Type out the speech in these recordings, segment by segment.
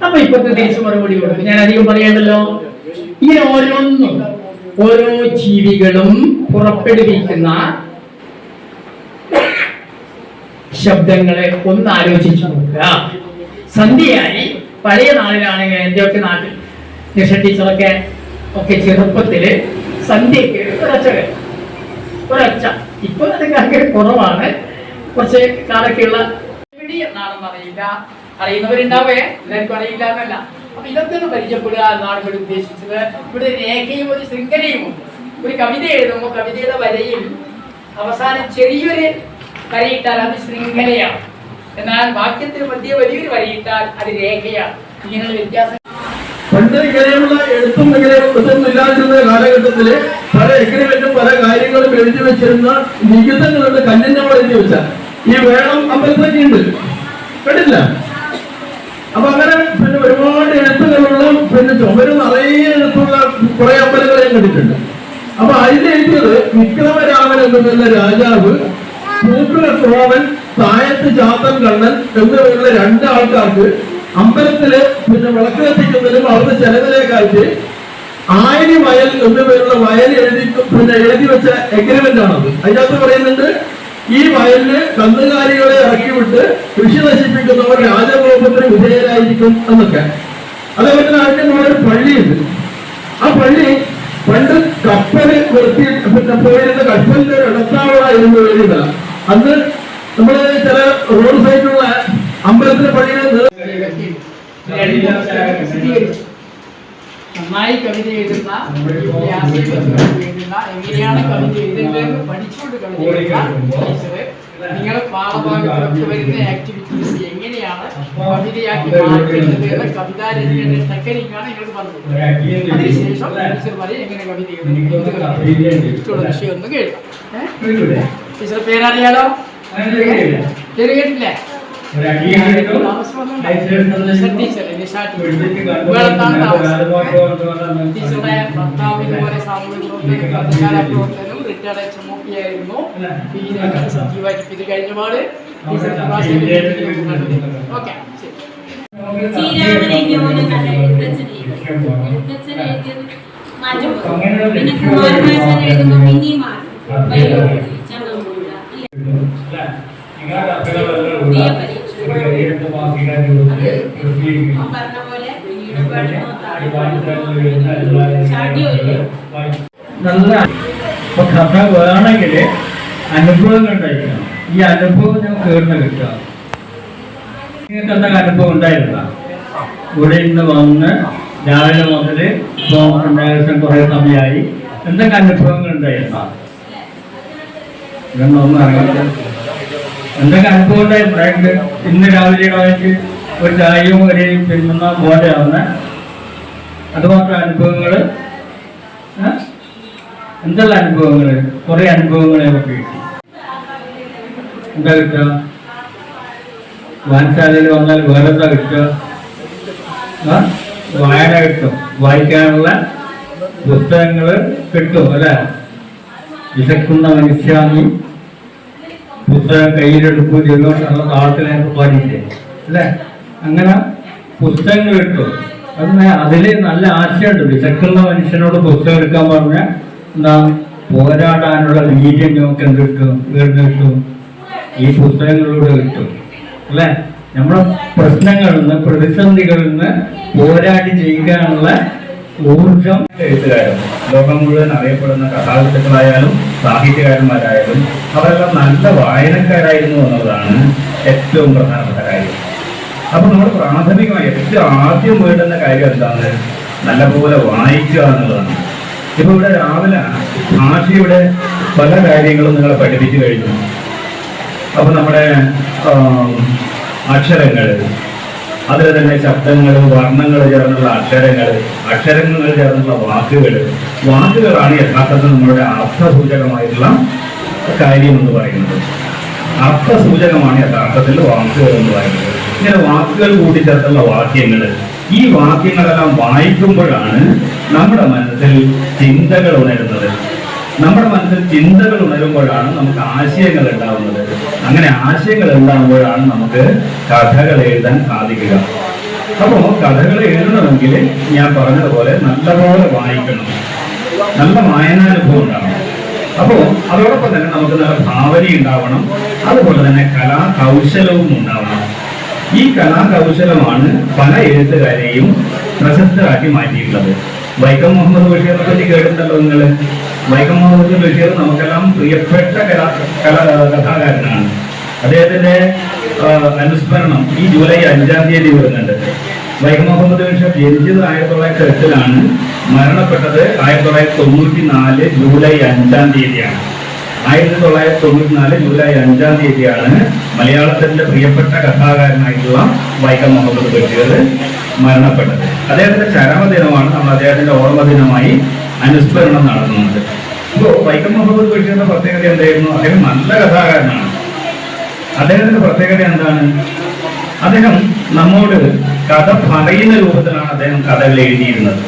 അപ്പൊ ഇപ്പത്തെ തിരിച്ചു മറുപടി കൊടുക്കും. ഞാൻ അധികം പറയണ്ടല്ലോ. ഇങ്ങനെ ഓരോന്നും ഓരോ ജീവികളും പുറപ്പെടുവിക്കുന്ന ശബ്ദങ്ങളെ ഒന്ന് ആലോചിച്ചു നോക്കുക. സന്ധ്യയായി പഴയ നാളിലാണെങ്കിൽ എന്റെയൊക്കെ നാട്ടിൽ നിഷ ടീച്ചറൊക്കെ ചെറുപ്പത്തില് സന്ധ്യക്ക് ഒരൊച്ച. ഇപ്പൊ അതൊക്കെ കുറവാണ്. കുറച്ച് കാലൊക്കെയുള്ള എന്നാണെന്ന് അറിയില്ല, അറിയുന്നവരുണ്ടാവേ, എല്ലാവർക്കും അറിയില്ല എന്നല്ല. അപ്പൊ ഇതൊക്കെ ഒന്ന് പരിചയപ്പെടുക എന്നാണ് ഇവിടെ ഉദ്ദേശിച്ചത്. ഇവിടെ രേഖയും ഒരു ശൃംഖലയും ഉണ്ട്. ഒരു കവിത എഴുതുമ്പോൾ കവിതയുടെ വരയിൽ അവസാനം ചെറിയൊരു വരയിട്ടാൽ അത് ശൃംഖലയാണ്. എന്നാൽ വാക്യത്തിന് മധ്യ വലിയൊരു വരയിട്ടാൽ അത് രേഖയാണ്. ഇങ്ങനെയുള്ള വ്യത്യാസം പണ്ട് ഇങ്ങനെയുള്ള എഴുത്തും ഇതൊന്നും ഇല്ലാതിരുന്ന കാലഘട്ടത്തില് പല എഗ്രിമെന്റും പല കാര്യങ്ങളും എഴുതി വെച്ചിരുന്ന നികുതങ്ങളുണ്ട്. കല്ലിനോട് എഴുതി വെച്ച ഈ വേണം അമ്പലത്തൊക്കെ ഉണ്ട്, കേട്ടില്ല? അപ്പൊ അങ്ങനെ പിന്നെ ഒരുപാട് എഴുത്തുകളുള്ള പിന്നെ ചുമര് നിറയെ എഴുത്തുള്ള കുറെ അമ്പലങ്ങൾ ഞാൻ കണ്ടിട്ടുണ്ട്. അപ്പൊ അതിൽ എഴുതിയത് വിക്രമരാമൻ എന്നുള്ള രാജാവ്, പൂക്കുല സോമൻ, തായത്ത് ചാത്തൻ കണ്ണൻ എന്നിവയുള്ള രണ്ടാൾക്കാർക്ക് അമ്പലത്തില് പിന്നെ വിളക്ക് കത്തിക്കുന്നതിനും അവിടുത്തെ ചെലവിലേക്കായിട്ട് ആയിരം വയൽ എന്നിവയുള്ള വയൽ എഴുതി വെച്ച എഗ്രിമെന്റ് ആണത്. അതിനകത്ത് പറയുന്നുണ്ട്, ഈ വയലിന് കന്നുകാലികളെ ഇറക്കിവിട്ട് കൃഷി നശിപ്പിക്കുന്നവർ രാജകോപത്തിന് വിധേയരായിരിക്കും എന്നൊക്കെ. അതേപോലെ തന്നെ അതിന്റെ ഒരു പള്ളിയുണ്ട്. ആ പള്ളി പണ്ട് കപ്പല് നിർത്തി പിന്നെ പോയിരുന്ന കപ്പലിന്റെ ഒരു ഇടത്താവളായിരുന്നു എഴുതുക. അന്ന് നമ്മള് ചില റോഡ് സൈഡിലുള്ള അമ്പലത്തിലെ പള്ളിയിൽ നന്നായി കവിത എഴുതുന്ന എങ്ങനെയാണ് കവിത എഴുതേണ്ടതെന്ന് പഠിച്ചുകൊണ്ട് കവിത എഴുതുക. നിങ്ങൾ പാഠഭാഗത്ത് വരുന്ന ആക്ടിവിറ്റീസ് എങ്ങനെയാണ് കവിതയാക്കി മാറ്റുന്നത് എന്ന കവിതാ രചനയുടെ ടെക്നിക്കാണ് നിങ്ങൾക്ക് പറഞ്ഞത്. അതിനുശേഷം ടീച്ചർ പറയും എങ്ങനെ കവിത എഴുതുന്ന വിഷയം ഒന്ന് കേൾക്കാം. ടീച്ചർ പേരറിയാലോ? പേര് കേട്ടില്ലേ? നല്ല കഥ വേണമെങ്കിൽ അനുഭവങ്ങൾ ഉണ്ടായിരിക്കണം. ഈ അനുഭവം ഞാൻ കേറുന്ന കിട്ടുക. നിങ്ങൾക്ക് എന്തൊക്കെ അനുഭവം ഉണ്ടായിരുന്ന ഇവിടെ ഇന്ന് വന്ന് രാവിലെ മുതൽ ഇപ്പോൾ ഏകദേശം കുറെ സമയമായി എന്തൊക്കെ അനുഭവങ്ങൾ ഉണ്ടായിരുന്ന ഇതൊന്നും അറിയില്ല. എന്തൊക്കെ അനുഭവം ഉണ്ടായിരുന്നു? ഇന്ന് രാവിലെ വായിച്ച് ഒരു ചായയും ഒരു തിന്നുന്ന പോലെയാവുന്ന അതുമാത്രം അനുഭവങ്ങള്. എന്തുള്ള അനുഭവങ്ങള്? കുറെ അനുഭവങ്ങളെ കിട്ടി. എന്താ കിട്ടുക? വായനശാലയിൽ വന്നാൽ വേറെ എന്താ കിട്ടുക? വായന കിട്ടും, വായിക്കാനുള്ള പുസ്തകങ്ങള് കിട്ടും അല്ലെ? വിശക്കുന്ന മനുഷ്യാമി പുസ്തകം കയ്യിലെടുക്കും ചെയ്തുകൊണ്ടുള്ള താളത്തിലേക്ക് പാടിയില്ലേ അല്ലെ? അങ്ങനെ പുസ്തകങ്ങൾ കിട്ടും. അതില് നല്ല ആശയമുണ്ട്. വിശക്കുന്ന മനുഷ്യനോട് പുസ്തകം എടുക്കാൻ പറഞ്ഞാൽ എന്താ പോരാടാനുള്ള വീര്യം നമുക്ക് എന്ത് കിട്ടും? വീർന്ന് കിട്ടും, ഈ പുസ്തകങ്ങളിലൂടെ കിട്ടും അല്ലെ? നമ്മുടെ പ്രശ്നങ്ങളിൽ നിന്ന് പ്രതിസന്ധികളിൽ നിന്ന് പോരാടി ജയിക്കാനുള്ള ഊർജം. എഴുത്തുകാരും ലോകം മുഴുവൻ അറിയപ്പെടുന്ന കഥാകൃത്തുക്കളായാലും സാഹിത്യകാരന്മാരായാലും അവരെല്ലാം നല്ല വായനക്കാരായിരുന്നു എന്നുള്ളതാണ് ഏറ്റവും പ്രധാനപ്പെട്ട കാര്യം. അപ്പൊ നമ്മൾ പ്രാഥമികമായി ഏറ്റവും ആദ്യം വേണ്ടുന്ന കാര്യം എന്താണ്? നല്ലപോലെ വായിക്കുക എന്നുള്ളതാണ്. ഇപ്പൊ ഇവിടെ രാവിലെ ഭാഷയുടെ പല കാര്യങ്ങളും നിങ്ങളെ പഠിപ്പിച്ചു കഴിഞ്ഞു. അപ്പൊ നമ്മുടെ അക്ഷരങ്ങൾ, അതിൽ തന്നെ ശബ്ദങ്ങൾ, വർണ്ണങ്ങൾ ചേർന്നുള്ള അക്ഷരങ്ങൾ ചേർന്നുള്ള വാക്കുകളാണ് യഥാർത്ഥത്തിൽ നമ്മളുടെ അർത്ഥസൂചകമായിട്ടുള്ള കാര്യം എന്ന് പറയുന്നത്. അർത്ഥസൂചകമാണ് യഥാർത്ഥത്തിൽ വാക്കുകൾ എന്ന് പറയുന്നത്. ഇങ്ങനെ വാക്കുകൾ കൂട്ടിച്ചേർത്തുള്ള വാക്യങ്ങൾ, ഈ വാക്യങ്ങളെല്ലാം വായിക്കുമ്പോഴാണ് നമ്മുടെ മനസ്സിൽ ചിന്തകൾ ഉണരുന്നത്. നമ്മുടെ മനസ്സിൽ ചിന്തകൾ ഉണരുമ്പോഴാണ് നമുക്ക് ആശയങ്ങൾ ഉണ്ടാവുന്നത്. അങ്ങനെ ആശയങ്ങൾ ഉണ്ടാകുമ്പോഴാണ് നമുക്ക് കഥകൾ എഴുതാൻ സാധിക്കുക. അപ്പോൾ കഥകൾ എഴുതണമെങ്കിൽ ഞാൻ പറഞ്ഞതുപോലെ നല്ലപോലെ വായിക്കണം, നല്ല വായനാനുഭവം ഉണ്ടാവണം. അപ്പോൾ അതോടൊപ്പം തന്നെ നമുക്ക് നല്ല ഭാവന ഉണ്ടാവണം, അതുപോലെ തന്നെ കലാകൗശലവും ഉണ്ടാവണം. ഈ കലാകൗശലമാണ് പല എഴുത്തുകാരെയും പ്രശസ്തരാക്കി മാറ്റിയിട്ടുള്ളത്. വൈക്കം മുഹമ്മദ് ബഷീറിനെ പറ്റി കേട്ടിട്ടുണ്ടല്ലോ നിങ്ങൾ? വൈക്കം മുഹമ്മദ് ബഷീർ നമുക്കെല്ലാം പ്രിയപ്പെട്ട കഥാകാരനാണ്. അദ്ദേഹത്തിന്റെ അനുസ്മരണം ഈ ജൂലൈ 5-ാം തീയതി വരുന്നുണ്ട്. വൈക്കം മുഹമ്മദ് ബഷീർ ജനിച്ചത് 1908-ലാണ്, മരണപ്പെട്ടത് 1994 ജൂലൈ 5-ാം തീയതിയാണ്. 1994 ജൂലൈ 5-ാം തീയതിയാണ് മലയാളത്തിന്റെ പ്രിയപ്പെട്ട കഥാകാരനായിട്ടുള്ള വൈക്കം മുഹമ്മദ് ബഷീർ മരണപ്പെട്ടത്. അദ്ദേഹത്തിന്റെ ചരമദിനമാണ് നമ്മൾ അദ്ദേഹത്തിന്റെ ഓർമ്മ ദിനമായി അനുസ്മരണം നടത്തുന്നത്. അപ്പോൾ വൈക്കം മുഹമ്മദ് ബഷീറിന്റെ പ്രത്യേകത എന്തായിരുന്നു? അദ്ദേഹം നല്ല കഥാകാരനാണ്. അദ്ദേഹത്തിന്റെ പ്രത്യേകത എന്താണ്? അദ്ദേഹം നമ്മോട് കഥ പറയുന്ന രൂപത്തിലാണ് അദ്ദേഹം കഥകൾ എഴുതിയിരുന്നത്.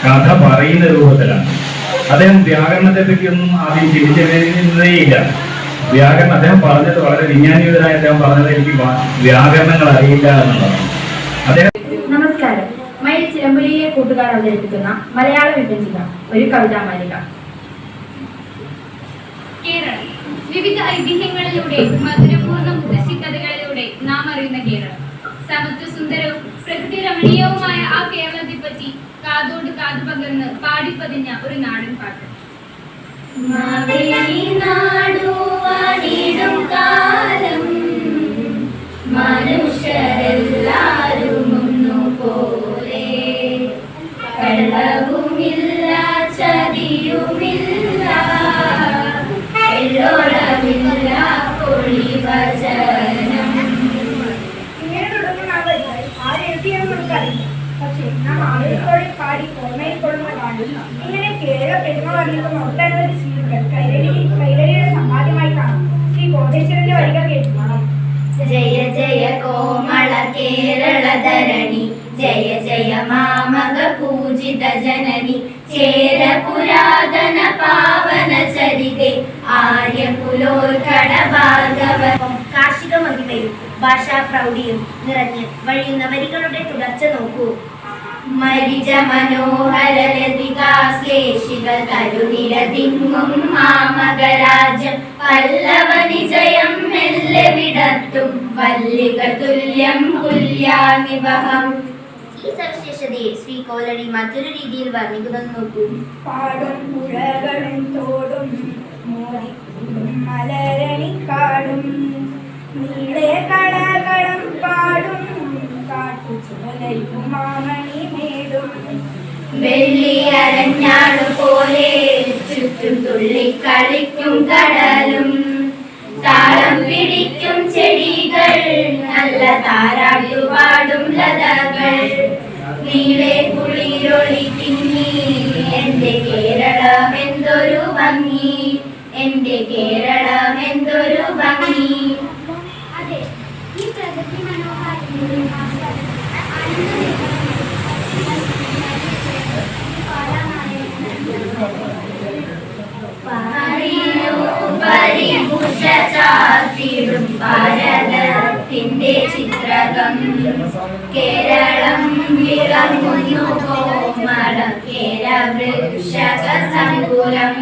കഥ പറയുന്ന രൂപത്തിലാണ്. അദ്ദേഹം വ്യാകരണത്തെ പറ്റിയൊന്നും ആദ്യം ചിന്തിച്ചിരുന്നതേയില്ല. വ്യാകരണം അദ്ദേഹം പറഞ്ഞത് വളരെ വിജ്ഞാനീയതരായി അദ്ദേഹം പറഞ്ഞത് എനിക്ക് വ്യാകരണങ്ങൾ അറിയില്ല എന്നുള്ളതാണ്. അദ്ദേഹം നമസ്കാരം. മയിൽ ചിലമ്പുലിയിലെ കൂട്ടുകാർ അവതരിപ്പിക്കുന്ന മലയാള വിഭജിക ഒരു കവിതാമാലിക. കേരളം വിവിധ ഐതിഹ്യങ്ങളിലൂടെ മധുരപൂർണ്ണ മുത്തശ്ശി കഥകളിലൂടെ നാം അറിയുന്ന കേരളം. സമത്വ സുന്ദരവും പ്രകൃതി രമണീയവുമായ ആ കേരളത്തെ പറ്റി കാതോട് കാതു പകർന്ന് പാടിപ്പതിഞ്ഞ ഒരു നാടൻ പാട്ട്. മനുഷ്യരെല്ലാരും ഒന്നുപോലെ, കള്ളവുമില്ല ചതിയുമില്ല, എള്ളോളമില്ല പൊളിവചനം. ഇങ്ങനെ തുടങ്ങുന്ന ആ വരികൾ ആരെഴുതിയെന്ന് നമുക്കറിയില്ല. പക്ഷേ നാം ആവേശത്തോടെ പാടി ഓർമ്മയിൽ കൊള്ളുന്നതാണ് ഇങ്ങനെ കേരള പെരുമ വർണ്ണിക്കുന്ന ഒട്ടനവധി സ്ത്രീകൾ കൈരളിയുടെ സമ്പാദ്യമായി കാണും. ശ്രീ കോടേശ്വരന്റെ വരികൾ കേൾക്കണം. ജയ ജയ കോമള കേരള ധരണി, ജയ ജയ മാമക പൂജിത ജനനി, ചേര പുരാതന പാവന ചരിതേ, ആര്യ പുലോത്കട ഭാർഗവ. കാർഷിക മഹിമയും ഭാഷാ പ്രൗഢിയും നിറഞ്ഞ് വഴിയുന്ന വരികളുടെ തുടർച്ച നോക്കൂ. മരിജ മനോഹര ലതികാശ്ലേഷികൾ തരുനിരതിങ്ങും മാമകരാജ്യം, പല്ലവ നിജയം മെല്ലെ വിടർത്തും വല്ലികൾ തുല്യം തുല്യാനിവഹം. ഈ സവിശേഷതയെ ശ്രീ കോലടി മറ്റൊരു രീതിയിൽ വർണ്ണിക്കുന്നത് നോക്കൂ. പാടും പുഴകളും തോടും മലരണിക്കാടും, നീളെ കളകളം പാടും കാട്ടുചുവലയും മാമണി മേടും, വെള്ളി അരഞ്ഞാടു പോലെ ചുറ്റും തുള്ളിക്കളിക്കും കടലും, താളം പിടിക്കും ചെടികൾ, നല്ല താരാട്ടുപാടും ലതകൾ, നീളെ കുളിരൊളി തിങ്ങി എന്റെ കേരളം എന്തൊരു ഭംഗി, എന്റെ കേരളം എന്തൊരു ഭംഗി. അതെ, ഈ പ്രകൃതി മനോഹാരിതയും ചാത്തിടും ഭാരതത്തിന്റെ ചിത്രകം, കേരളം വിളങ്ങുന്നു കോമളം കേരവൃക്ഷക സങ്കുലം.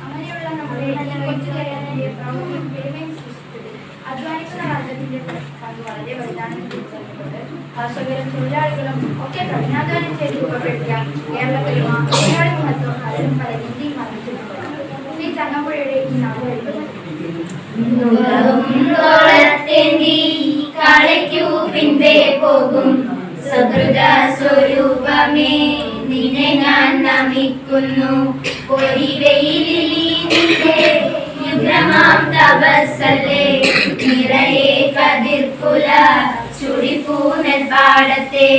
അങ്ങനെയുള്ള നമ്മുടെ കൊച്ചു കേരളത്തിന്റെ പ്രാമുഖ്യം പെരുമയും സൃഷ്ടിച്ചത് അധ്വാനിക്കുന്ന വർഗത്തിന്റെ പങ്ക് വളരെ വലുതാണെന്ന് തിരിച്ചറിഞ്ഞുകൊണ്ട് കർഷകരും തൊഴിലാളികളും ഒക്കെ കഠിനാധ്വാനം ചെയ്ത് രൂപപ്പെടുത്തിയ കേരളത്തിലും മലയാളി മഹത്വം പലരും പല രീതിയിൽ വർണ്ണിച്ചിട്ടുണ്ട്. ശ്രീ ചങ്ങമ്പുഴയുടെ ഈ നാടുകളിൽ കളിക്കൂ പിൻപേ പോകും സുഹൃത സ്വരൂപമേ, നിന്നെ ഞാൻ നമിക്കുന്നു. പൊരിവെയിലിന്റെ യുഗ്രമാം തപസ്സല്ലേ, നിറയെ കതിർക്കുല ചുടിപ്പൂനൽ പാടത്തെ.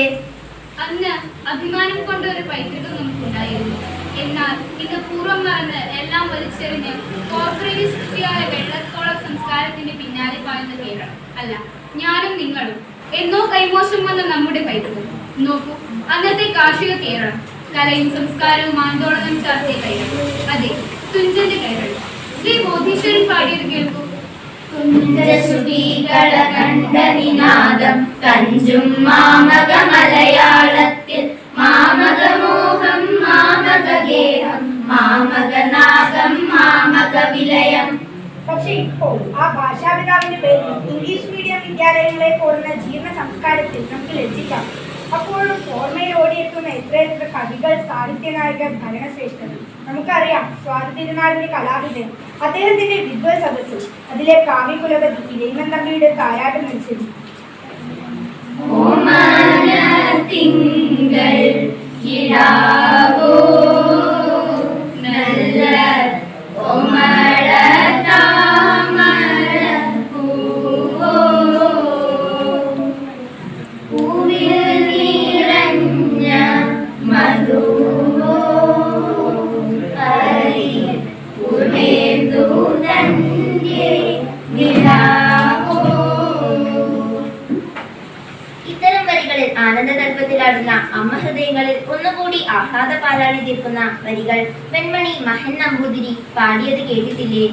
അന്ന് അഭിമാനം കൊണ്ട് ഒരു പൈതൃകം നമുക്കുണ്ടായിരുന്നു. എന്നാൽ ഇന്ന് പൂർവ്വം മറന്ന് എല്ലാം വലിച്ചെറിഞ്ഞ് കോർപ്പറേറ്റ് സൃഷ്ടിയായ വെള്ളത്തോളം സംസ്കാരത്തിന്റെ പിന്നാലെ പായുന്ന കേരളം അല്ല ഞാനും നിങ്ങളും എന്നോ കൈമോശം വന്ന നമ്മുടെ പൈതൃകം നോക്കൂ. അന്നത്തെ കാർഷിക കേരളം കലയും സംസ്കാരവും ആന്തോളനം ചാർത്തിയ കേരളം, അതെ തുഞ്ചന്റെ കേരളം. ശ്രീ ബോധീശ്വരൻ പാടിയത് കേൾക്കൂ. കുഞ്ചസുടീകള കണ്ട നിനാദം കഞ്ചും മാമക മലയാളത്തിൽ മാമകമോഹം മാമകഗേഹം മാമകനാഗം മാമക വിലയം. പക്ഷെ ഇപ്പോൾ ആ ഭാഷാപിതാവിന്റെ പേരിൽ ഇംഗ്ലീഷ് മീഡിയം വിദ്യാലയങ്ങളെ പോലുള്ള ജീർണ സംസ്കാരത്തിൽ നമുക്ക് ലജ്ജിക്കാം. അപ്പോഴും ഓർമ്മയിൽ ഓടിയെത്തുന്ന എത്രയെത്ര കവികൾ, സാഹിത്യനായകർ, ഭരണശ്രേഷ്ഠർ. നമുക്കറിയാം സ്വാതി തിരുനാളിന്റെ കലാവിധൻ, അദ്ദേഹത്തിന്റെ വിദ്വൽ സദസ്സ്, അതിലെ കാവ്യകുലപതി ഇരയിമൻ തമ്പിയുടെ കായാട്ട് മത്സരം. തിങ്കൾ കിടാവോ നല്ല ഓമള താമര പൂവോ പൂവിൽ നിറഞ്ഞ മധുവോ പൂർണ്ണേന്ദു തന്റെ നിലാവോ. ഇത്തരം വരികളിൽ ആനന്ദതൽപ്പത്തിലാടുന്ന അമ്മ ഹൃദയങ്ങളിൽ ഒന്നുകൂടി ആഹ്ലാദ പാലാളി തീർക്കുന്ന വരികൾ വെൺമണി മഹൻ നമ്പൂതിരി പാടിയത് കേട്ടിട്ടില്ലേ?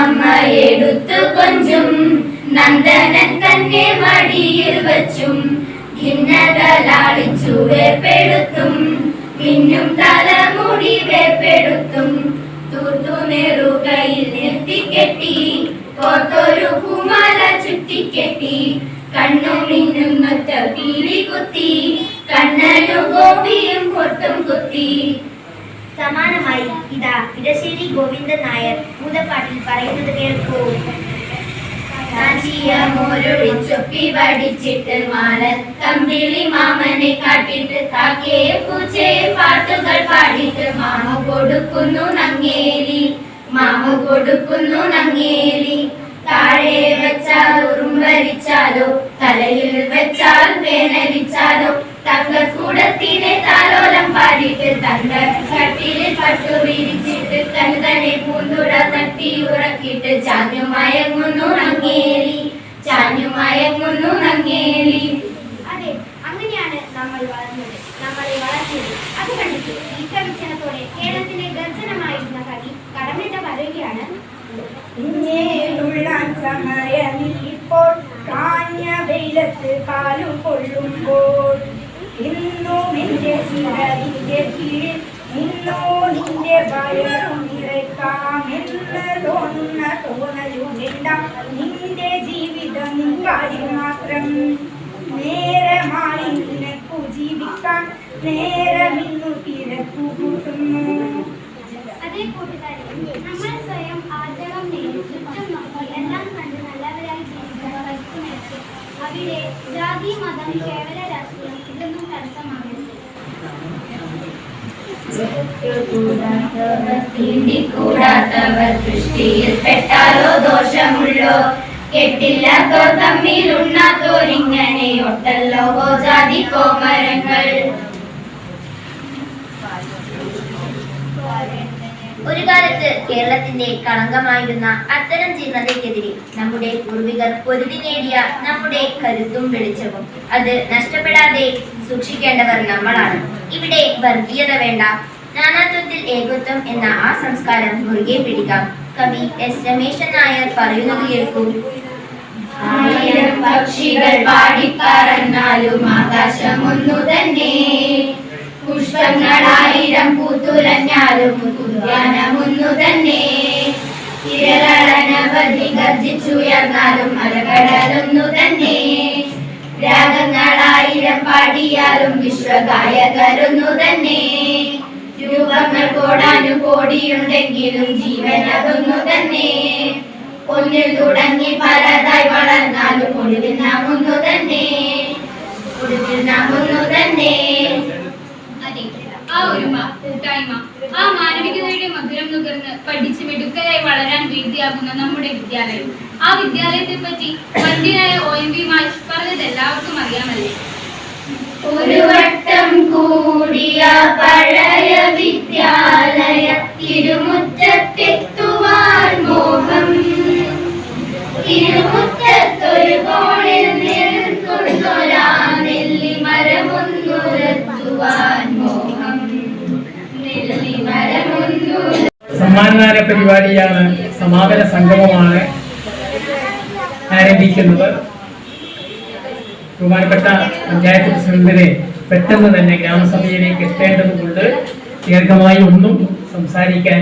അമ്മ എടുത്തു കൊഞ്ചും നന്ദനൻ തന്നെ മടിയിൽ വച്ചും ഭിന്നതലാളിച്ചു വേർപ്പെടുത്തും പിന്നും തലമുടി വേർപ്പെടുത്തും തൂർത്തു നെറുകയിൽ നിർത്തിക്കെട്ടി കോർത്തൊരു കുമാല ചുറ്റിക്കെട്ടി കണ്ണു മിന്നുന്നൊറ്റ പീലി കുത്തി കണ്ണനു ഗോപിയും പൊട്ടും കുത്തി. സമാനമായി ഇതാ ഇടശ്ശേരി ഗോവിന്ദൻ നായർ ഭൂതപ്പാട്ടിൽ പറയുന്നത് കേൾക്കൂ. മോരൊഴിച്ചൊപ്പി വടിച്ചിട്ട് മാലൻ കമ്പിളി മാമനെ കാട്ടിട്ട് കാക്കയെ പൂച്ചയെ പാട്ടുകൾ പാടിയിട്ട് മാമ കൊടുക്കുന്നു നങ്ങേലി മാമ കൊടുക്കുന്നു നങ്ങേലി. താഴെ വെച്ചാൽ ഉറുമ്പരിച്ചാലോ തലയിൽ വെച്ചാൽ വേനലിച്ചാലോ തങ്കക്കൂടത്തിനെ താലോലം പാടിയിട്ട് തങ്കട്ടിലിൽ പട്ടു വിരിച്ചിട്ട് തന്നെ പൂന്തുട തട്ടി ഉറക്കിയിട്ട് ചാഞ്ഞു മയങ്ങുന്നു നങ്ങേലി ചാഞ്ഞു മയങ്ങുന്നു നങ്ങേലി. അതെ, അങ്ങനെയാണ് നമ്മൾ വളർന്നത്, നമ്മളെ വളർത്തിയത്. അത് കണ്ടിട്ട് ഈറ്റവിക്ഷണത്തോടെ കേരളത്തിന്റെ ഗർജനമായിരുന്ന കവി കടമിട്ട പറയുകയാണ്. ഇപ്പോൾ കാഞ്ഞ വെയിലത്ത് കാലും കൊള്ളുമ്പോൾ ഇന്നും എന്റെ ചിറകിന്റെ കീഴിൽ നിന്നോ നിന്റെ വയറും നിറയ്ക്കാമെന്ന് തോന്നുന്ന തോന്നലുമില്ല. നിന്റെ ജീവിതം കാര്യം മാത്രം നേരമായി നിനക്കു ജീവിക്കാൻ നേരമിന്നു തിരക്കു കൂട്ടുന്നു. അതേ കൂട്ടുകാരി, നമ്മൾ സ്വയം ആർജവം നേടി ചുറ്റും നോക്കി എല്ലാം കണ്ട് നല്ലവരായി ജീവിക്കുന്ന വൈകുന്നേരത്തിൽ അവിടെ ജാതി മതം കേവല രാഷ്ട്രീയം ഇതൊന്നും തടസ്സമാകരുത്. കൂടാത്തവർ ദൃഷ്ടിയിൽ പെട്ടാലോ ദോഷമുള്ളോ കെട്ടില്ലാത്തോ തമ്മിലുണ്ണാത്തോരിങ്ങനെ ഒട്ടല്ലോ ജാതി കോമരങ്ങൾ. ഒരു കാലത്ത് കേരളത്തിന്റെ കളങ്കമായിരുന്ന അത്തരം ജീർണതയ്ക്കെതിരെ നമ്മുടെ പൂർവികർ പൊരുതി നേടിയ നമ്മുടെ കരുത്തും വെളിച്ചവും അത് നഷ്ടപ്പെടാതെ സൂക്ഷിക്കേണ്ടവർ നമ്മളാണ്. ഇവിടെ വർഗീയത വേണ്ട, നാനാത്വത്തിൽ ഏകത്വം എന്ന ആ സംസ്കാരം മുറുകെ പിടിക്കാം. കവി എസ് രമേശൻ നായർ പറയുന്നത് കേൾക്കൂ. ആയിരം പക്ഷികൾ പാടിപ്പറന്നാലും ആകാശം ഒന്നു തന്നെ, പുഷ്പങ്ങളായിരം പൂത്തുലഞ്ഞാലും ഉദ്യാനമൊന്നു തന്നെ, ഇരകളനവധി ഗർജിച്ചുയർന്നാലും അലകടലൊന്നു തന്നെ, രാഗങ്ങളായിരം പാടിയാലും വിശ്വഗായകരൊന്നു തന്നെ, രൂപങ്ങൾ കോടാനുകോടിയുണ്ടെങ്കിലും ജീവനതൊന്നു തന്നെ, ഒന്നിൽ തുടങ്ങി പലതായി വളർന്നാലും ഒടുവിൽ നാം ഒന്നു തന്നെ, ഒടുവിൽ നാം ഒന്നു തന്നെ. അതെ, ആ ഒരുമ, കൂട്ടായ്മ, ആ മാനവികതയുടെ മധുരം നുകർന്ന് പഠിച്ച് മിടുക്കരായി വളരാൻ വേദിയാകുന്ന നമ്മുടെ വിദ്യാലയം. ആ വിദ്യാലയത്തെ പറ്റി പണ്ഡിതനായ OMV മാഷ് പറഞ്ഞത് എല്ലാവർക്കും അറിയാമല്ലേ? ഒരു വട്ടം കൂടിയ പഴയ വിദ്യാലയ ഇരുമുറ്റത്തെത്തുവാൻ മോഹം, ഇരുമുറ്റത്തൊരു കോണിൽ നിൽക്കുന്നൊരാ നെല്ലി മരമൊന്നുരത്തുവാൻ മോഹം, നെല്ലി മരമൊന്നു. സമ്മാനദാന പരിപാടിയാണ്, സമാപന സംഗമമാണ് ആരംഭിക്കുന്നത്. ബഹുമാനപ്പെട്ട പഞ്ചായത്ത് പ്രസിഡന്റിനെ പെട്ടെന്ന് തന്നെ ഗ്രാമസഭയിലേക്ക് എത്തേണ്ടതുകൊണ്ട് ദീർഘമായി ഒന്നും സംസാരിക്കാൻ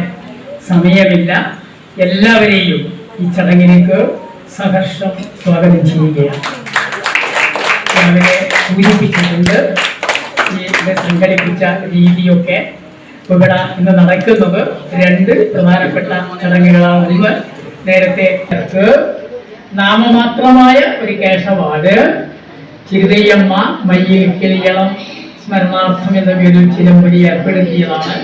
സമയമില്ല. എല്ലാവരെയും ഈ ചടങ്ങിലേക്ക് സഹർഷം സ്വാഗതം ചെയ്യുകയാണ്. രാവിലെ സൂചിപ്പിച്ചിട്ടുണ്ട് ഇത് സംഘടിപ്പിച്ച രീതിയൊക്കെ. ഇവിടെ ഇന്ന് നടക്കുന്നത് 2 പ്രധാനപ്പെട്ട ചടങ്ങുകളാണ്. ഒന്ന്, നേരത്തെ നാമമാത്രമായ ഒരു കേശവാട് ചിരുതയ്യമ്മ മയ്യിലിക്കലിയളം സ്മരണാർത്ഥം എന്ന പേരിൽ ചിലമ്പൊലി ഏർപ്പെടുത്തിയതാണ്.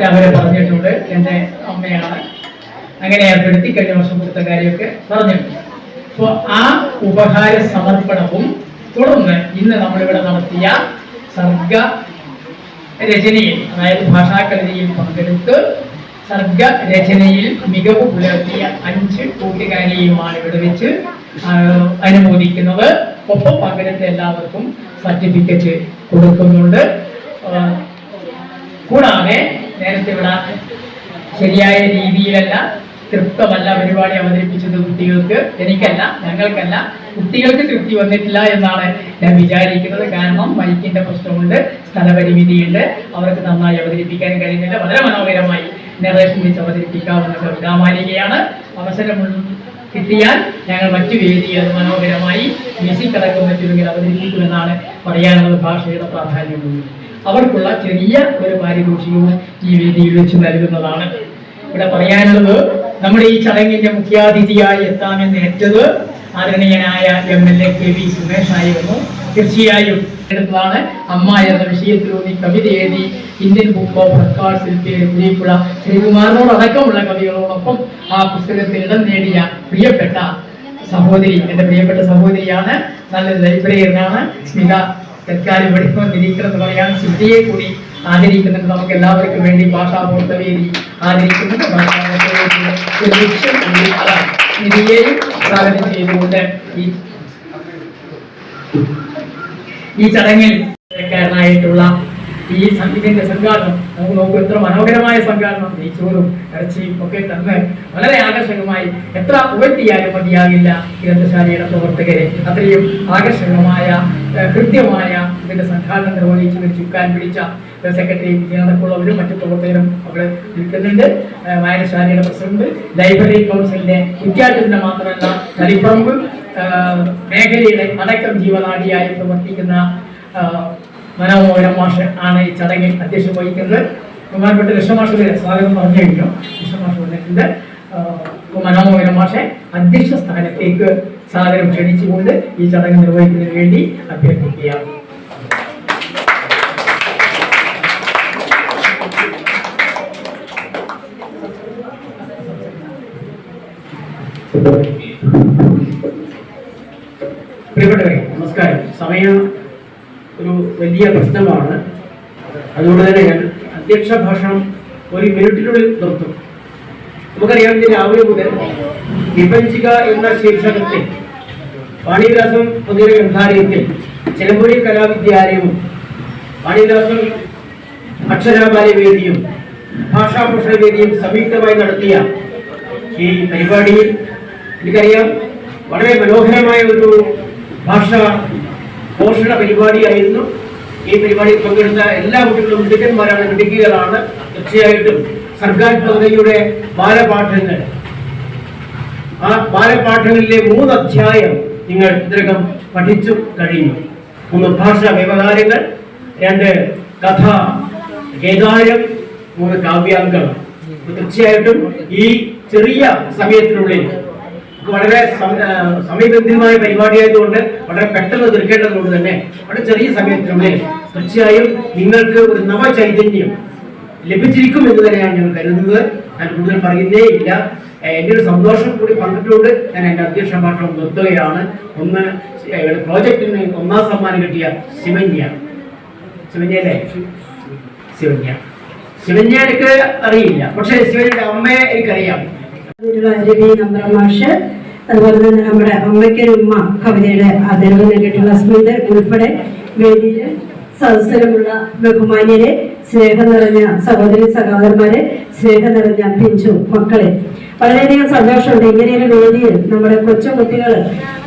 രാവിലെ പറഞ്ഞിട്ടുണ്ട്, എൻ്റെ അമ്മയാണ് അങ്ങനെ ഏർപ്പെടുത്തി കഴിഞ്ഞ വർഷം കൊടുത്ത കാര്യമൊക്കെ പറഞ്ഞിട്ടുണ്ട്. അപ്പോൾ ആ ഉപഹാര സമർപ്പണവും തുടർന്ന് ഇന്ന് നമ്മളിവിടെ നടത്തിയ സർഗ രചനയിൽ, അതായത് ഭാഷാക്കളരിയിൽ പങ്കെടുത്ത് സർഗ രചനയിൽ മികവ് പുലർത്തിയ 5 കൂട്ടുകാരിയുമാണ് ഇവിടെ വെച്ച് അനുമോദിക്കുന്നത്. ഒപ്പം പങ്കെടുത്ത എല്ലാവർക്കും സർട്ടിഫിക്കറ്റ് കൊടുക്കുന്നുണ്ട്. കൂടാതെ നേരത്തെ ഇവിടെ ശരിയായ രീതിയിലല്ല, തൃപ്തമല്ല പരിപാടി അവതരിപ്പിച്ചത് കുട്ടികൾക്ക്, എനിക്കല്ല, ഞങ്ങൾക്കല്ല, കുട്ടികൾക്ക് തൃപ്തി വന്നിട്ടില്ല എന്നാണ് ഞാൻ വിചാരിക്കുന്നത്. കാരണം മൈക്കിന്റെ പ്രശ്നമുണ്ട്, സ്ഥലപരിമിതിയുണ്ട്, അവർക്ക് നന്നായി അവതരിപ്പിക്കാൻ കഴിയുന്നില്ല. വളരെ മനോഹരമായി നറേഷൻ വെച്ച് അവതരിപ്പിക്കാവുന്ന കവിതാമാലികയാണ്. അവസരം കിട്ടിയാൽ ഞങ്ങൾ മറ്റു വേദിയിൽ അത് മനോഹരമായി മ്യൂസിക് അടക്കം മറ്റൊരുങ്ങിൽ അവതരിപ്പിക്കുമെന്നാണ് പറയാനുള്ളത്. ഭാഷയുടെ പ്രാധാന്യമുണ്ട്. അവർക്കുള്ള ചെറിയ ഒരു പാരിതോഷികവും ഈ വേദിയിൽ വെച്ച് നൽകുന്നതാണ്. ഇവിടെ പറയാനുള്ളത്, നമ്മുടെ ഈ ചടങ്ങിന്റെ മുഖ്യാതിഥിയായി എത്താമെന്ന് ഏറ്റത് ആദരണീയനായ MLA KV സുമേഷ് ആയിരുന്നു. തീർച്ചയായും എടുത്തതാണ്. അമ്മ എന്ന വിഷയത്തിലൂന്നി കവിത എഴുതി ഇന്ത്യൻ ബുക്ക് ഓഫ് റെക്കോർഡ്സിൽ കുരിപ്പുഴ ശ്രീകുമാറിനോടക്കമുള്ള കവികളോടൊപ്പം ആ പുസ്തകത്തിൽ ഇടം നേടിയ പ്രിയപ്പെട്ട സഹോദരി, എൻ്റെ പ്രിയപ്പെട്ട സഹോദരിയാണ്. നല്ലൊരു ലൈബ്രറിയനാണ് സ്മിത. തൽക്കാലം പഠിപ്പം നിരീക്ഷണം പറയാൻ സ്മിതയെ കൂടി ആദരിക്കുന്നുണ്ട്. നമുക്ക് എല്ലാവർക്കും വേണ്ടി ഭാഷാമൂർത്തവേദി ആദരിക്കുന്നുണ്ട്. സ്മിതയെയും സ്വാഗതം ചെയ്തുകൊണ്ട് ഈ ചടങ്ങിൽ കാരനായിട്ടുള്ള ഈ ഇതിന്റെ സംഘാടനം നമുക്ക് നോക്കൂ, എത്ര മനോഹരമായ സംഘാടനം. നെയ്ച്ചോറും ഇറച്ചിയും ഒക്കെ തന്ന് വളരെ ആകർഷകമായി, എത്ര ഉയർത്തിയാലും മതിയാകില്ല ഗ്രന്ഥശാലയുടെ പ്രവർത്തകരെ. അത്രയും ആകർഷകമായ കൃത്യമായ ഇതിന്റെ സംഘാടനം നിർവഹിച്ച് ചുക്കാൻ പിടിച്ച സെക്രട്ടറി വിജയനടക്കമുള്ളവരും മറ്റു പ്രവർത്തകരും അവിടെ നിൽക്കുന്നുണ്ട്. വായനശാലയുടെ പ്രസിഡന്റ്, ലൈബ്രറി കൗൺസിലിന്റെ വിദ്യാർത്ഥികളുടെ മാത്രമല്ല തളിപ്പറമ്പ് മേഖലയുടെ അടക്കം ജീവനാടിയായി പ്രവർത്തിക്കുന്ന മനോഹരം മാഷ് ആണ് ഈ ചടങ്ങിൽ അധ്യക്ഷം വഹിക്കുന്നത്. ബഹുമാനപ്പെട്ട കൃഷ്ണമാഷിന്റെ സ്വാഗതം പറഞ്ഞു കഴിഞ്ഞു. കൃഷ്ണമാഷ് വന്നിട്ടുണ്ട്. മനോഹരം മാഷെ അധ്യക്ഷ സ്ഥാനത്തേക്ക് സാദരം ക്ഷണിച്ചുകൊണ്ട് ഈ ചടങ്ങ് നിർവഹിക്കുന്നതിന് വേണ്ടി അഭ്യർത്ഥിക്കുകയാണ്. പ്രിയപ്പെട്ടവരെ, നമസ്കാരം. സമയം ഒരു വലിയ പ്രശ്നമാണ്. അതുകൊണ്ട് തന്നെ ഞാൻ അധ്യക്ഷ ഭാഷണം 1 മിനിറ്റിനുള്ളിൽ നിർത്തും. നമുക്കറിയാം, ഇന്ന് രാവിലെ മുതൽ വിഭജിക എന്ന ശീർഷകത്തിൽ വാണിവിലാസം പൊതുവെ ഗ്രന്ഥാലയത്തിൽ ചിലമ്പൊലി കലാവിദ്യാലയവും വാണിവിലാസം അക്ഷരാബാലവേദിയും ഭാഷാഭൂഷണവേദിയും സംയുക്തമായി നടത്തിയ ഈ പരിപാടിയിൽ എനിക്കറിയാം വളരെ മനോഹരമായ ഒരു ഭാഷാ പോഷണ പരിപാടിയായിരുന്നു. ഈ പരിപാടിയിൽ പങ്കെടുത്ത എല്ലാ കുട്ടികളും മിടുക്കന്മാരാണ്, മിടുക്കികളാണ്. തീർച്ചയായിട്ടും സർഗാത്മകതയുടെ ബാലപാഠങ്ങൾ, ആ ബാലപാഠങ്ങളിലെ 3 അധ്യായം നിങ്ങൾ ഇതിനകം പഠിച്ചു കഴിഞ്ഞു. 1 ഭാഷാ വ്യവഹാരങ്ങൾ, 2 കഥ കേദാരം, 3 കാവ്യാംഗങ്ങൾ. തീർച്ചയായിട്ടും ഈ ചെറിയ സമയത്തിനുള്ളിൽ വളരെ സമയബന്ധിതമായ പരിപാടിയായതുകൊണ്ട് വളരെ പെട്ടെന്ന് തീർക്കേണ്ടതുകൊണ്ട് തന്നെ വളരെ ചെറിയ സമയത്തിനുള്ളിൽ തീർച്ചയായും നിങ്ങൾക്ക് ഒരു നവചൈതന്യം ലഭിച്ചിരിക്കും എന്ന് തന്നെയാണ് ഞാൻ കരുതുന്നത്. ഞാൻ കൂടുതൽ പറയുന്നേ ഇല്ല. എൻ്റെ ഒരു സന്തോഷം കൂടി പങ്കിട്ടുകൊണ്ട് ഞാൻ എൻ്റെ അധ്യക്ഷ ഭാഷണം നിർത്തുകയാണ്. ഒന്ന്, പ്രോജക്റ്റിന് 1ാം സമ്മാനം കിട്ടിയ ശിവന്യല്ലേ ശിവന്യ എനിക്ക് അറിയില്ല, പക്ഷേ ശിവന്യയുടെ അമ്മയെ എനിക്കറിയാം. മാഷ്, അതുപോലെ തന്നെ നമ്മുടെ അമ്മയ്ക്കൊരു ഉമ്മ കവിതയുടെ ആദരവ് നൽകിയിട്ടുള്ള സ്മിതർ ഉൾപ്പെടെ വേദിയിൽ സദസ്സിലുമുള്ള ബഹുമാന്യരെ, സ്നേഹം നിറഞ്ഞ സഹോദരി സഹോദരന്മാരെ, സ്നേഹം നിറഞ്ഞ പിഞ്ചു മക്കളെ, വളരെയധികം സന്തോഷമുണ്ട് ഇങ്ങനെയൊരു വേദിയിൽ നമ്മുടെ കൊച്ചുകുട്ടികൾ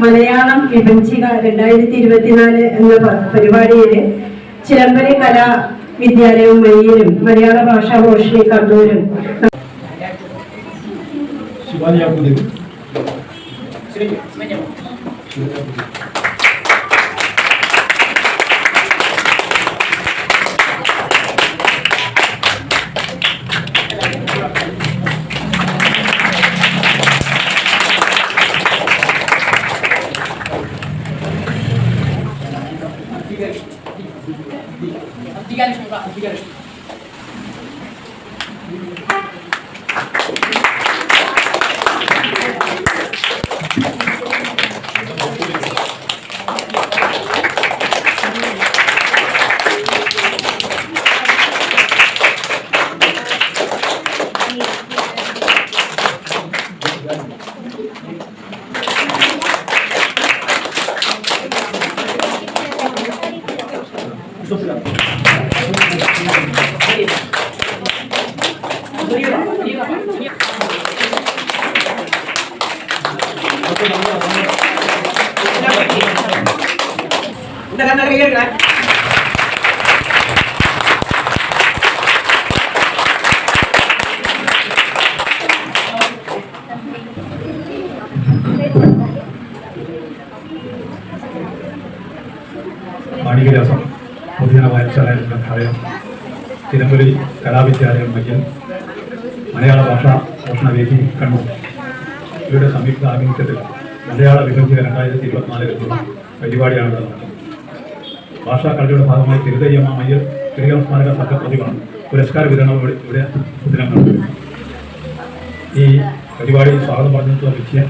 മലയാളം വിഭജിക 2024 എന്ന പരിപാടിയില് ചിലമ്പലി കലാ വിദ്യാലയവും മയ്യിലും മലയാള ഭാഷാ ഭോഷണി കണ്ണൂരും മാണികരാസം പൊതുജന വായനശാല ഗ്രന്ഥാലയം, ചിലമ്പലി കലാവിദ്യാലയം മയ്യൽ, മലയാള ഭാഷാ ഭോഷണവേദി കണ്ണൂർ ഇവരുടെ സംയുക്ത ആഭിമുഖ്യത്തിൽ മലയാള വിഭജിക 2024 എന്നുള്ള പരിപാടിയാണ് നടന്നത്. ഭാഷാ കളിയുടെ ഭാഗമായി തിരുതയ്യമ്മ മയ്യൽ തിരുകം സ്മാരക സംഘപ്രതിമ പുരസ്കാര വിതരണം ഇവിടെ ദിനം നടത്തുന്നു. ഈ പരിപാടി സ്വാഗതം പറഞ്ഞിട്ടുള്ള വിജയൻ,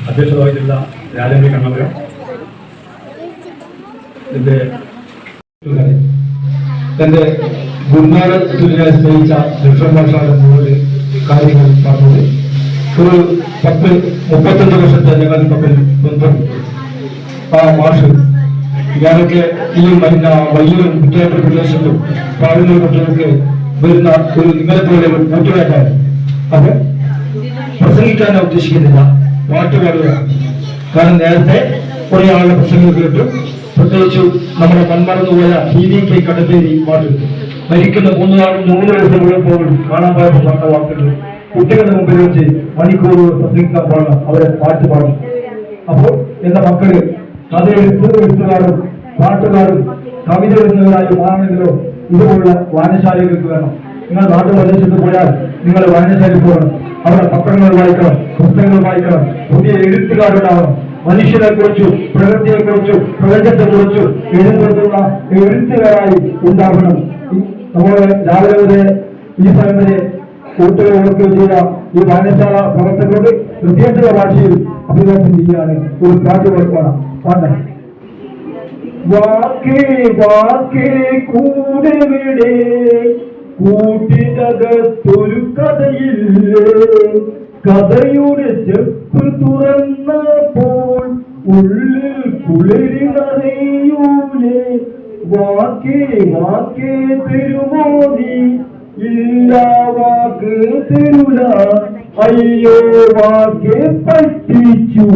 അധ്യക്ഷത വഹിച്ചിട്ടുള്ള രാജേന്ദ്ര കണ്ണപുരം, തന്റെ ഗുരുനാഥ തുല്യനെ സ്നേഹിച്ച ലക്ഷ്മണമാഷാണ് മുഴുവൻ കാര്യങ്ങൾ പറഞ്ഞത്. ഒരു 35 വർഷത്തെ ഞങ്ങൾ തമ്മിൽ ബന്ധം. ആ മാഷ് ഞാനൊക്കെ ഈ വയ്യലും കുട്ടിയായിട്ട് പ്രദേശത്തും പാടുന്ന കുട്ടികൾക്ക് വരുന്ന ഒരു നിങ്ങളെ പോലെ ഒരു കൂട്ടുകാരാണ്. അത് പ്രസംഗിക്കാനാണ് ഉദ്ദേശിക്കുന്നില്ല, പാട്ട് പാടുക. കാരണം നേരത്തെ കുറെ ആളുടെ പ്രസംഗം കേട്ടു. പ്രത്യേകിച്ച് നമ്മുടെ മൺമറന്നുപോയ HK കടത്തേരി പാട്ട് മരിക്കുന്ന 3 വയസ്സ് മുഴുവൻ പോകും കാണാൻ പോയപ്പോൾ പറഞ്ഞ വാക്കുകൾ കുട്ടികളുടെ മുമ്പിൽ വെച്ച് മണിക്കൂറുകൾ പ്രസംഗിക്കാൻ പാടണം, അവരെ പാട്ട് പാടും. അപ്പോൾ എന്റെ മക്കള് കഥ എഴുത്തുകാരും പാട്ടുകാരും കവിത എഴുതുന്നവരായി മാറണമെങ്കിലോ ഇതുപോലുള്ള വായനശാലകൾക്ക് വേണം. നിങ്ങൾ നാട്ടുപ്രദേശത്ത് പോയാൽ നിങ്ങൾ വായനശാലയിൽ പോകണം, അവിടെ പത്രങ്ങൾ വായിക്കണം, പുസ്തകങ്ങൾ വായിക്കണം, പുതിയ എഴുത്തുകാരുണ്ടാവണം. മനുഷ്യനെ കുറിച്ചും പ്രകൃതിയെ കുറിച്ചും പ്രപഞ്ചത്തെ കുറിച്ചും എഴുതുന്ന എഴുത്തുകാരായി ഉണ്ടാകണം. നമ്മൾ രാവിലെ മുതൽ ഈ സമയം വരെ കൂട്ടുകൾ ഓർക്കുകയും ചെയ്ത ഈ വായനശാല പ്രവർത്തകരോട് ഹൃദയത്തിലെ ഭാഷയിൽ അഭിവാദ്യം ചെയ്യുകയാണ്. ഒരു പാട്ട് കേൾക്കണം. പാട്ട് വാക്കേ വാക്കേ കൂടെ വിടെ കൂട്ടിനകത്തൊരു കഥയില്ലേ, കഥയുടെ ചെപ്പ് തുറന്നപ്പോൾ ഉള്ളിൽ കുളിരിനറിയൂലേ. വാക്കേ വാക്കേ തരുമോ നീ, ഇല്ല വാക്ക് തരുല, അയ്യോ വാക്കേ പറ്റിച്ചു.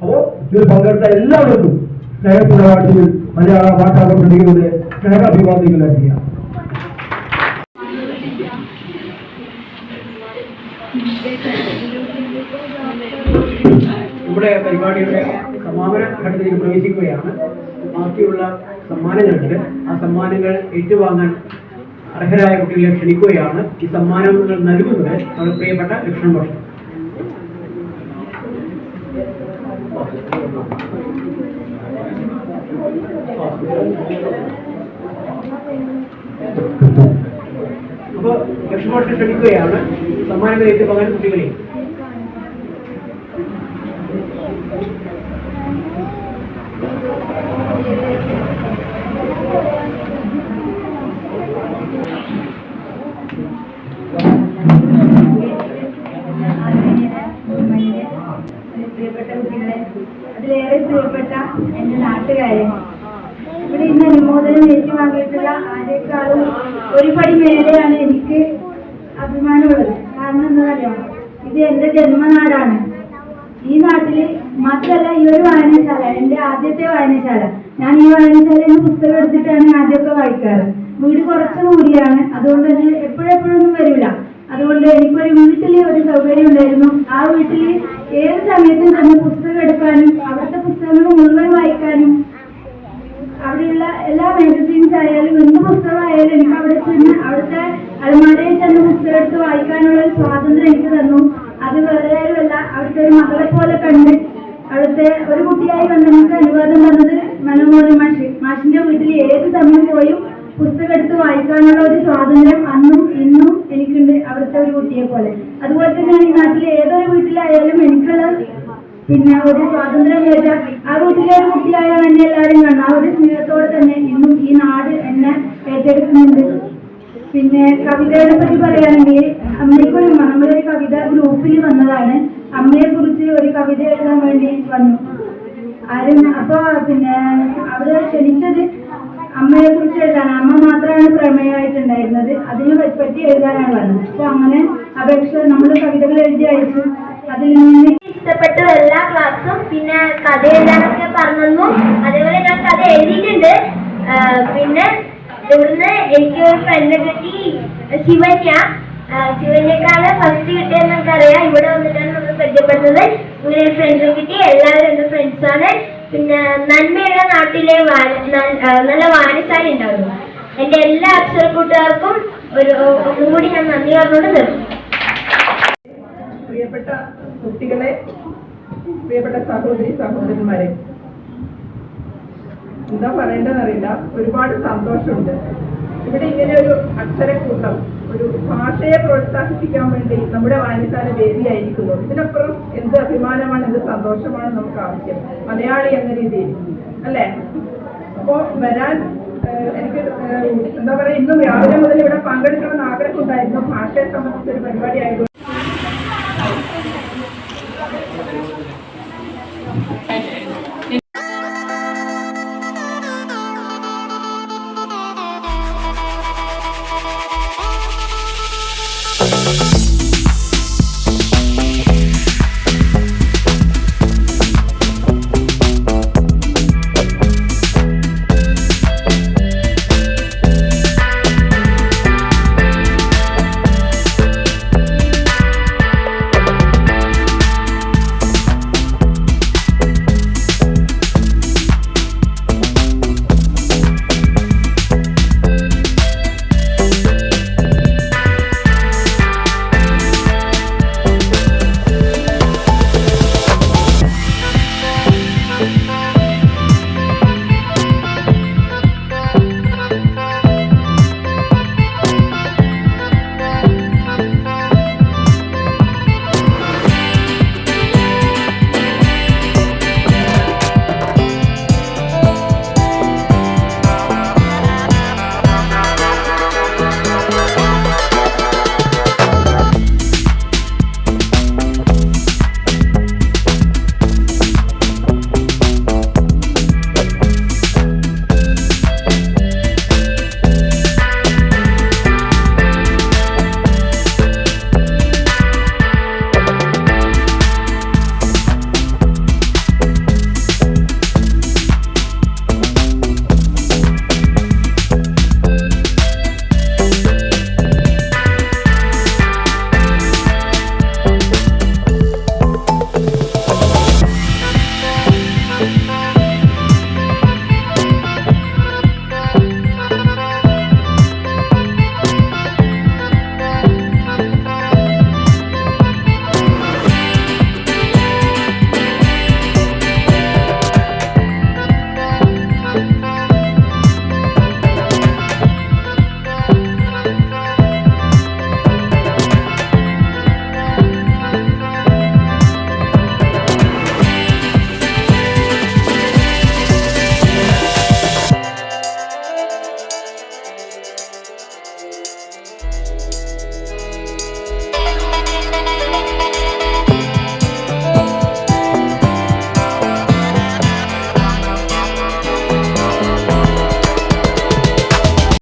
അപ്പോ ഇതിൽ പങ്കെടുത്ത എല്ലാവർക്കും സ്നേഹത്തിന്റെ ഭാഷയിൽ മലയാള ഭാഷാ പഠികളുടെ സ്നേഹാഭിവാദികൾ അറിയാം. നമ്മുടെ പരിപാടിയുടെ സമാപന ഘട്ടത്തിലേക്ക് പ്രവേശിക്കുകയാണ്. ബാക്കിയുള്ള സമ്മാനങ്ങളുണ്ട്. ആ സമ്മാനങ്ങൾ ഏറ്റുവാങ്ങാൻ അർഹരായ കുട്ടികളെ ക്ഷണിക്കുകയാണ്. ഈ സമ്മാനങ്ങൾ നൽകുന്നത് നമ്മുടെ പ്രിയപ്പെട്ട ലക്ഷ്മണമാഷ്. അപ്പോൾ ലക്ഷ്മണമാഷ് ക്ഷണിക്കുകയാണ് സമ്മാനങ്ങൾ ഏറ്റുവാങ്ങാൻ കുട്ടികളെ. പ്രിയപ്പെട്ട കുട്ടികളെ, അതിലേറെ പ്രിയപ്പെട്ട എന്റെ നാട്ടുകാരെ, ഇവിടെ ഇന്ന് അനുമോദനം ഏറ്റുവാങ്ങിയിട്ടുള്ള ആരെക്കാളും കാരണം എന്താ പറയാ, ഇത് എന്റെ ജന്മനാടാണ്. ഈ നാട്ടില് മാത്രമല്ല ഈ ഒരു വായനശാല എന്റെ ആദ്യത്തെ വായനശാല. ഞാൻ ഈ വായനശാലയിൽ നിന്ന് പുസ്തകം എടുത്തിട്ടാണ് ആദ്യമൊക്കെ വായിക്കാറ്. വീട് കുറച്ച് ദൂരെയാണ്, അതുകൊണ്ട് തന്നെ എപ്പോഴെപ്പോഴൊന്നും വരില്ല. അതുകൊണ്ട് എനിക്കൊരു വീട്ടിൽ ഒരു സൗകര്യം ഉണ്ടായിരുന്നു. ആ വീട്ടിൽ ഏത് സമയത്തും തന്നെ പുസ്തകം എടുക്കാനും അവിടുത്തെ പുസ്തകങ്ങൾ മുഴുവൻ വായിക്കാനും അവിടെയുള്ള എല്ലാ മാഗസീൻസ് ആയാലും എന്ത് പുസ്തകമായാലും എനിക്ക് അവിടെ ചെന്ന് അവിടുത്തെ അലമാരയിൽ ചെന്ന് പുസ്തകം എടുത്ത് വായിക്കാനുള്ള ഒരു സ്വാതന്ത്ര്യം എനിക്ക് തന്നു. അത് വേറെ ആരുമല്ല, അവിടുത്തെ ഒരു മകളെ പോലെ കണ്ട് അവിടുത്തെ ഒരു കുട്ടിയായി കണ്ട് നമുക്ക് അനുവാദം തന്നത് മനോമോഹൻ മാഷിന്റെ വീട്ടിൽ ഏത് സമയം പോയും പുസ്തകം എടുത്ത് വായിക്കാനുള്ള ഒരു സ്വാതന്ത്ര്യം അന്നും ഇന്നും എനിക്കുണ്ട്, അവിടുത്തെ ഒരു കുട്ടിയെ പോലെ. അതുപോലെ തന്നെയാണ് ഈ നാട്ടിലെ ഏതൊരു വീട്ടിലായാലും എനിക്കുള്ള ഒരു സ്വാതന്ത്ര്യം എന്ന് വെച്ചാൽ ആ വീട്ടിലെ ഒരു കുട്ടിയായാണ് എന്നെ എല്ലാവരും കാണുന്നത്. ആ ഒരു സ്നേഹത്തോടെ തന്നെ ഇന്നും ഈ നാട് എന്നെ ഏറ്റെടുക്കുന്നുണ്ട്. പിന്നെ കവിതയെ പറ്റി പറയുകയാണെങ്കിൽ അമ്മയ്ക്കൊരു നമ്മളൊരു കവിത ഗ്രൂപ്പിൽ വന്നതാണ്. അമ്മയെ കുറിച്ച് ഒരു കവിത എഴുതാൻ വേണ്ടി വന്നു ആരും. അപ്പൊ അവിടെ ക്ഷണിച്ചത് അമ്മയെ കുറിച്ച് എഴുതാനാണ്. അമ്മ മാത്രമാണ് പ്രമേയമായിട്ടുണ്ടായിരുന്നത്, അതിനെ പറ്റി എഴുതാനാണ് പറഞ്ഞത്. അപ്പൊ അങ്ങനെ അപേക്ഷ നമ്മൾ കവിതകൾ എഴുതി അയച്ചു. അതിൽ നിന്ന് ഇഷ്ടപ്പെട്ട എല്ലാ ക്ലാസ്സും പിന്നെ കഥ എഴുതാനൊക്കെ പറഞ്ഞു. അതേപോലെ ഞാൻ കഥ എഴുതിയിട്ടുണ്ട്. പിന്നെ ഇവിടുന്ന് എനിക്ക് ഒരു ഫ്രണ്ട് കിട്ടി, ശിവന്യക്കാണ് ഫസ്റ്റ് കിട്ടിയെന്ന് നമുക്കറിയാം. ഇവിടെ വന്നിട്ടാണ് നമ്മൾ പരിചയപ്പെടുന്നത്. ഇങ്ങനെ ഒരു ഫ്രണ്ടും കിട്ടി. എല്ലാവരും എന്റെ ഫ്രണ്ട്സാണ്. പിന്നെ നന്മയുള്ള നാട്ടിലെ നല്ല വായനശാല ഉണ്ടാവുന്നു. എന്റെ എല്ലാ അക്ഷര കൂട്ടുകാർക്കും ഒന്നുകൂടി ഞാൻ നന്ദി പറഞ്ഞുകൊണ്ട് നിർത്തും. പ്രിയപ്പെട്ട കുട്ടികളെ, പ്രിയപ്പെട്ട സഹോദരന്മാരെ, എന്താ പറയേണ്ടതെന്നറിയില്ല. ഒരുപാട് സന്തോഷമുണ്ട്. ഇവിടെ ഇങ്ങനെ ഒരു അക്ഷരക്കൂട്ടം, ഒരു ഭാഷയെ പ്രോത്സാഹിപ്പിക്കാൻ വേണ്ടി നമ്മുടെ വായനശാല വേദിയായിരിക്കുന്നു. ഇതിനപ്പുറം എന്ത് അഭിമാനമാണ്, എന്ത് സന്തോഷമാണ് നമുക്ക് ആവശ്യം, മലയാളി എന്ന രീതിയിൽ അല്ലേ? അപ്പോ വരാൻ എനിക്ക് എന്താ പറയാ, ഇന്നും രാവിലെ മുതൽ ഇവിടെ പങ്കെടുക്കണമെന്ന് ആഗ്രഹം ഉണ്ടായിരുന്നു. ഭാഷയെ സംബന്ധിച്ചൊരു പരിപാടി ആയിരുന്നു.